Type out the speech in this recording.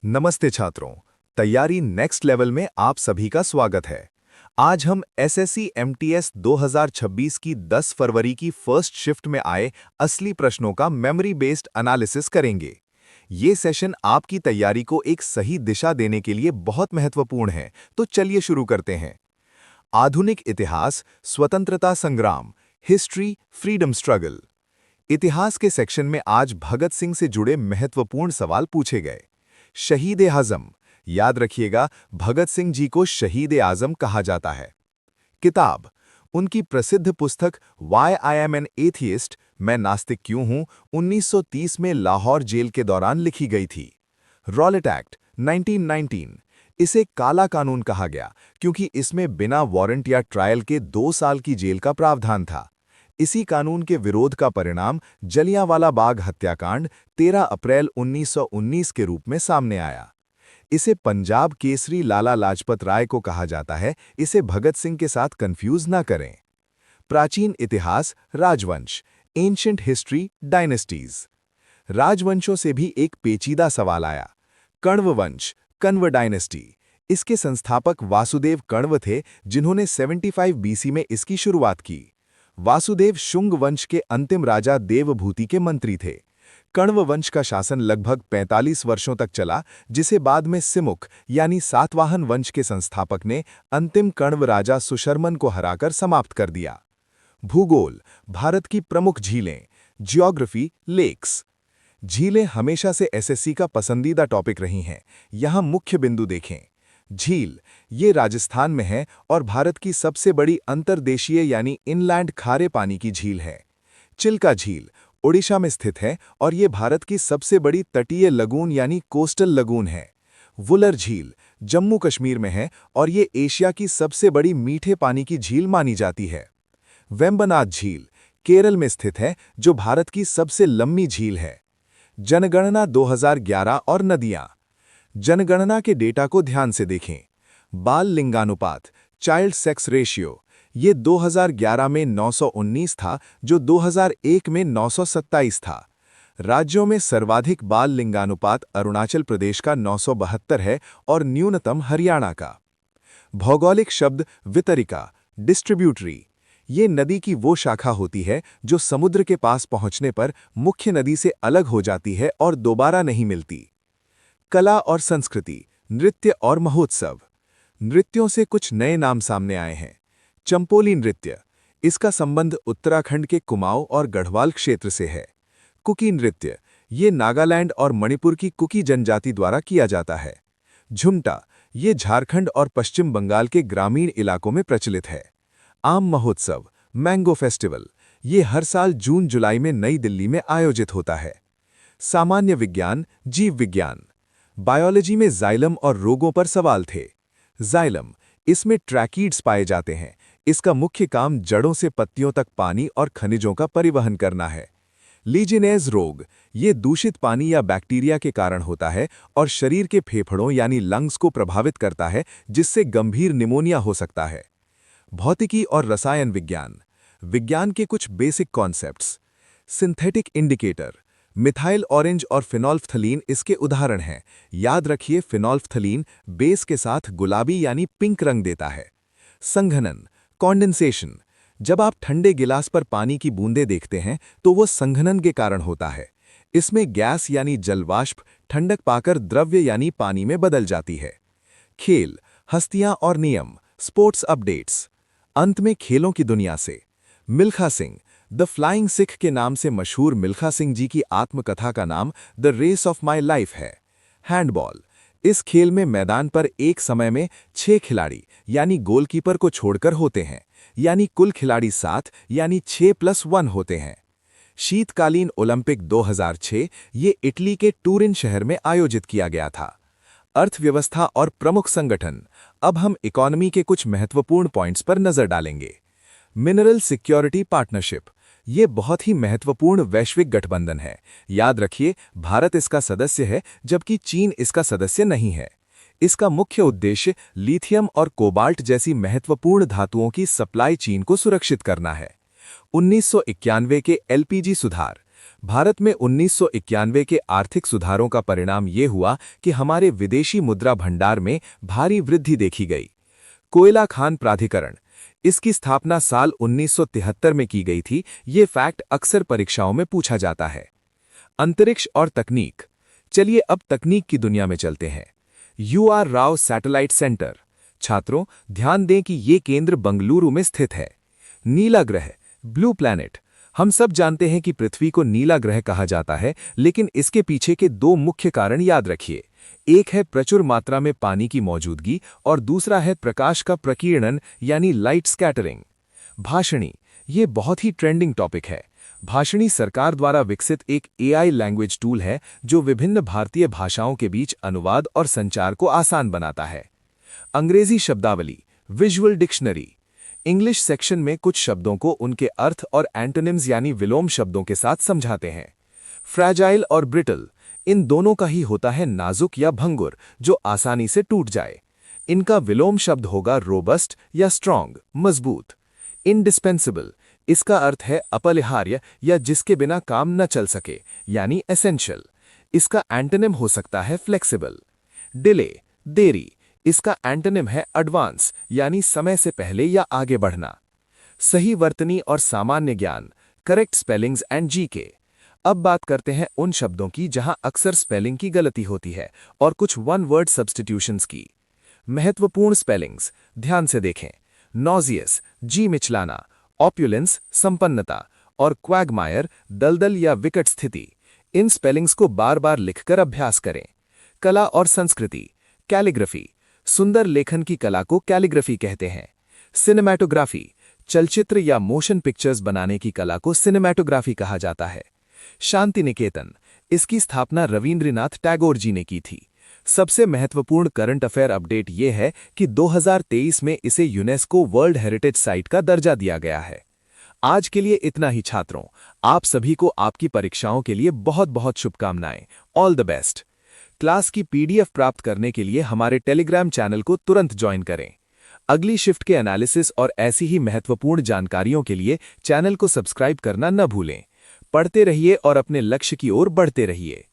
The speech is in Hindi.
नमस्ते छात्रों। तैयारी नेक्स्ट लेवल में आप सभी का स्वागत है। आज हम एसएससी एमटीएस 2026 की 10 फरवरी की फर्स्ट शिफ्ट में आए असली प्रश्नों का मेमोरी बेस्ड एनालिसिस करेंगे। ये सेशन आपकी तैयारी को एक सही दिशा देने के लिए बहुत महत्वपूर्ण है, तो चलिए शुरू करते हैं। आधुनिक इतिहास, स्वतंत्रता संग्राम, हिस्ट्री, फ्रीडम स्ट्रगल। इतिहास के सेक्शन में आज भगत सिंह से जुड़े महत्वपूर्ण सवाल पूछे गए। शहीद-ए-आज़म, याद रखिएगा, भगत सिंह जी को शहीद-ए-आज़म कहा जाता है। किताब, उनकी प्रसिद्ध पुस्तक why I am an atheist, मैं नास्तिक क्यों हूं, 1930 में लाहौर जेल के दौरान लिखी गई थी। रॉलेट एक्ट 1919, इसे काला कानून कहा गया क्योंकि इसमें बिना वारंट या ट्रायल के 2 साल की जेल का प्रावधान था। इसी कानून के विरोध का परिणाम जलियांवाला बाग हत्याकांड 13 अप्रैल 1919 के रूप में सामने आया। इसे पंजाब केसरी लाला लाजपत राय को कहा जाता है, इसे भगत सिंह के साथ कंफ्यूज ना करें। प्राचीन इतिहास, राजवंश, एंशिएंट हिस्ट्री, डायनेस्टीज। राजवंशों से भी एक पेचीदा सवाल आया। कण्व वंश, कण्व डायनेस्टी। इसके संस्थापक वासुदेव कण्व थे, जिन्होंने 75 बीसी में इसकी शुरुआत की। वासुदेव शुंग वंश के अंतिम राजा देवभूति के मंत्री थे। कण्व वंश का शासन लगभग 45 वर्षों तक चला, जिसे बाद में सिमुक यानी सातवाहन वंश के संस्थापक ने अंतिम कण्व राजा सुशर्मन को हराकर समाप्त कर दिया। भूगोल, भारत की प्रमुख झीलें। Geography, lakes. झीलें हमेशा से एसएससी का पसंदीदा टॉपिक रही हैं। यहाँ मुख्य बिंदु देखें। झील, ये राजस्थान में है और भारत की सबसे बड़ी अंतर्देशीय यानी इनलैंड खारे पानी की झील है। चिल्का झील ओडिशा में स्थित है और ये भारत की सबसे बड़ी तटीय लगून यानी कोस्टल लगून है। वुलर झील जम्मू कश्मीर में है और ये एशिया की सबसे बड़ी मीठे पानी की झील मानी जाती है। वेम्बनाड झील केरल में स्थित है, जो भारत की सबसे लंबी झील है। जनगणना 2011 और नदियां। जनगणना के डेटा को ध्यान से देखें। बाल लिंगानुपात, चाइल्ड सेक्स रेशियो, ये 2011 में 919 था, जो 2001 में 927 था। राज्यों में सर्वाधिक बाल लिंगानुपात अरुणाचल प्रदेश का 972 है और न्यूनतम हरियाणा का। भौगोलिक शब्द वितरिका, डिस्ट्रीब्यूटरी। ये नदी की वो शाखा होती है जो समुद्र के पास पहुंचने पर मुख्य नदी से अलग हो जाती है और दोबारा नहीं मिलती। कला और संस्कृति, नृत्य और महोत्सव। नृत्यों से कुछ नए नाम सामने आए हैं। चंपोली नृत्य, इसका संबंध उत्तराखंड के कुमाऊं और गढ़वाल क्षेत्र से है। कुकी नृत्य, ये नागालैंड और मणिपुर की कुकी जनजाति द्वारा किया जाता है। झुमटा, ये झारखंड और पश्चिम बंगाल के ग्रामीण इलाकों में प्रचलित है। आम महोत्सव, मैंगो फेस्टिवल, ये हर साल जून-जुलाई में नई दिल्ली में आयोजित होता है। सामान्य विज्ञान, जीव विज्ञान। बायोलॉजी में जाइलम और रोगों पर सवाल थे। जाइलम, इसमें ट्रैकीड्स पाए जाते हैं। इसका मुख्य काम जड़ों से पत्तियों तक पानी और खनिजों का परिवहन करना है। लीजिनेज रोग, ये दूषित पानी या बैक्टीरिया के कारण होता है और शरीर के फेफड़ों यानी लंग्स को प्रभावित करता है, जिससे गंभीर निमोनिया हो सकता है। भौतिकी और रसायन विज्ञान। विज्ञान के कुछ basic concepts. Synthetic indicator, methyl orange और फिनोल्फ्थलीन इसके उदाहरण हैं। याद रखिए, फिनोल्फ्थलीन बेस के साथ गुलाबी यानी पिंक रंग देता है। संघनन, कॉन्डेंसेशन, जब आप ठंडे गिलास पर पानी की बूंदें देखते हैं तो वो संघनन के कारण होता है। इसमें गैस यानी जलवाष्प ठंडक पाकर द्रव्य यानी पानी में बदल जाती है। खेल, हस्तियां और नियम, स्पोर्ट्स अपडेट्स। अंत में खेलों की दुनिया से। मिल्खा सिंह, द फ्लाइंग सिख के नाम से मशहूर मिल्खा सिंह जी की आत्मकथा का नाम the race of my life है। हैंडबॉल, इस खेल में मैदान पर एक समय में 6 खिलाड़ी यानी गोलकीपर को छोड़कर होते हैं, यानी कुल खिलाड़ी 7 यानी 6+1 होते हैं। शीतकालीन ओलंपिक 2006 ये इटली के टूरिन शहर में आयोजित किया गया था। अर्थव्यवस्था और प्रमुख संगठन। अब हम इकोनॉमी के कुछ महत्वपूर्ण पॉइंट्स पर नजर डालेंगे। मिनरल सिक्योरिटी पार्टनरशिप, ये बहुत ही महत्वपूर्ण वैश्विक गठबंधन है। याद रखिए, भारत इसका सदस्य है जबकि चीन इसका सदस्य नहीं है। इसका मुख्य उद्देश्य लिथियम और कोबाल्ट जैसी महत्वपूर्ण धातुओं की सप्लाई चेन को सुरक्षित करना है। 1991 के एलपीजी सुधार, भारत में 1991 के आर्थिक सुधारों का परिणाम ये हुआ कि हमारे विदेशी मुद्रा भंडार में भारी वृद्धि देखी गई। कोयला खान प्राधिकरण, इसकी स्थापना साल 1973 में की गई थी। ये फैक्ट अक्सर परीक्षाओं में पूछा जाता है। अंतरिक्ष और तकनीक, चलिए अब तकनीक की दुनिया में चलते हैं। UR Rao satellite centre. छात्रों, ध्यान दें कि ये केंद्र बंगलुरु में स्थित है। नीला ग्रह, ब्लू प्लैनेट। हम सब जानते हैं कि पृथ्वी को नीला ग्रह कहा जाता है, लेकिन इसके पीछे के दो मुख्य कारण याद रखिए। एक है प्रचुर मात्रा में पानी की मौजूदगी और दूसरा है प्रकाश का प्रकीर्णन यानी लाइट स्कैटरिंग। भाषणी, ये बहुत ही ट्रेंडिंग टॉपिक है। भाषणी सरकार द्वारा विकसित एक AI लैंग्वेज टूल है जो विभिन्न भारतीय भाषाओं के बीच अनुवाद और संचार को आसान बनाता है। अंग्रेजी शब्दावली, विजुअल डिक्शनरी। इंग्लिश सेक्शन में कुछ शब्दों को उनके अर्थ और एंटोनिम्स यानी विलोम शब्दों के साथ समझाते हैं। फ्रैजाइल और ब्रिटल, इन दोनों का ही होता है नाजुक या भंगुर, जो आसानी से टूट जाए। इनका विलोम शब्द होगा रोबस्ट या स्ट्रॉन्ग, मजबूत। इंडिस्पेंसिबल, इसका अर्थ है अपरिहार्य या जिसके बिना काम न चल सके, यानी एसेंशियल। इसका एंटोनिम हो सकता है फ्लेक्सिबल। डिले, देरी, इसका एंटोनिम है एडवांस यानी समय से पहले या आगे बढ़ना। सही वर्तनी और सामान्य ज्ञान, करेक्ट स्पेलिंग्स एंड GK। अब बात करते हैं उन शब्दों की जहां अक्सर स्पेलिंग की गलती होती है और कुछ वन वर्ड सब्स्टिट्यूशंस की। महत्वपूर्ण स्पेलिंग्स ध्यान से देखें। नॉजियस, जी मिचलाना, ऑप्युलेंस, संपन्नता, और क्वैगमायर, दलदल या विकट स्थिति। इन स्पेलिंग्स को बार बार लिखकर अभ्यास करें। कला और संस्कृति, कैलिग्राफी, सुंदर लेखन की कला को कैलिग्राफी कहते हैं। सिनेमैटोग्राफी, चलचित्र या मोशन पिक्चर्स बनाने की कला को सिनेमैटोग्राफी कहा जाता है। शांति निकेतन, इसकी स्थापना रवींद्रनाथ टैगोर जी ने की थी। सबसे महत्वपूर्ण करंट अफेयर अपडेट ये है कि 2023 में इसे यूनेस्को वर्ल्ड हेरिटेज साइट का दर्जा दिया गया है। आज के लिए इतना ही छात्रों। आप सभी को आपकी परीक्षाओं के लिए बहुत बहुत शुभकामनाएं। All the best. क्लास की PDF प्राप्त करने के लिए हमारे टेलीग्राम चैनल को तुरंत ज्वाइन करें। अगली शिफ्ट के एनालिसिस और ऐसी ही महत्वपूर्ण जानकारियों के लिए चैनल को सब्सक्राइब करना न भूलें। पढ़ते रहिए और अपने लक्ष्य की ओर बढ़ते रहिए।